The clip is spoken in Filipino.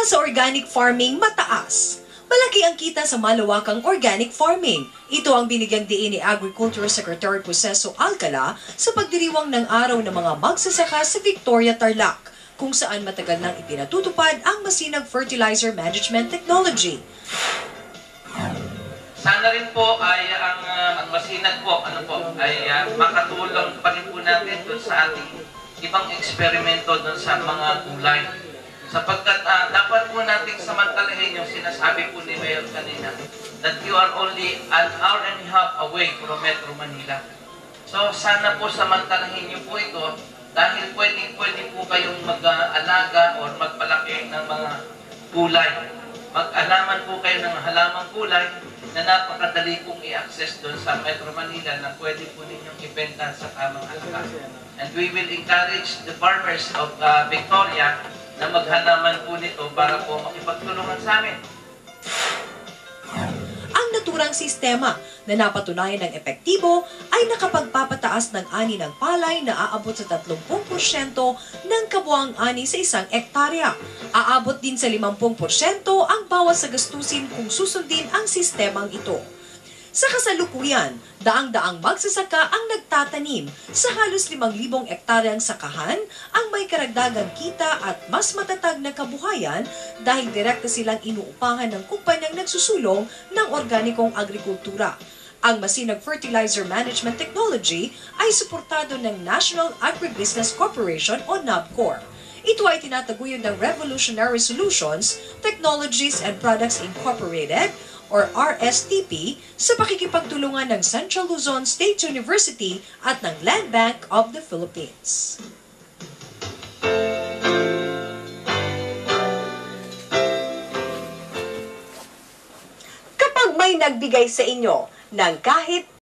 Kita sa organic farming mataas. Malaki ang kita sa malawakang organic farming. Ito ang binigyang diin ni Agriculture Secretary Proceso Alcala sa pagdiriwang ng araw ng mga magsasaka sa Victoria, Tarlac, kung saan matagal nang ipinatutupad ang masinag fertilizer management technology. Sana rin po ay ang masinag po, ay makatulong pa rin po natin doon sa ating ibang eksperimento doon sa mga gulay. Sapagkat dapat po nating samantalahin yung sinasabi po ni Mayor kanina that you are only an hour and a half away from Metro Manila. So sana po samantalahin niyo po ito dahil pwede po kayong mag-alaga o magpalaki ng mga gulay. Mag-alaman po kayo ng halamang gulay na napakadali pong i-access doon sa Metro Manila na pwede po ninyong ibenta sa tamang halaga. And we will encourage the farmers of Victoria na maghalaman po nito para po makipagtulungan sa amin. Ang naturang sistema na napatunayan ng epektibo ay nakapagpapataas ng ani ng palay na aabot sa 30% ng kabuang ani sa isang ektarya. Aabot din sa 50% ang bawas sa gastusin kung susundin ang sistemang ito. Sa kasalukuyan, daang-daang magsasaka ang nagtatanim sa halos 5,000 ektaryang sakahan ang may karagdagang kita at mas matatag na kabuhayan dahil direkta silang inuupahan ng kumpanyang nagsusulong ng organikong agrikultura. Ang masinag fertilizer management technology ay suportado ng National Agribusiness Corporation o NABCOR. Ito ay tinataguyod ng Revolutionary Solutions, Technologies and Products Incorporated or RSTP sa pakikipagtulungan ng Central Luzon State University at ng Land Bank of the Philippines. Kapag may nagbigay sa inyo ng kahit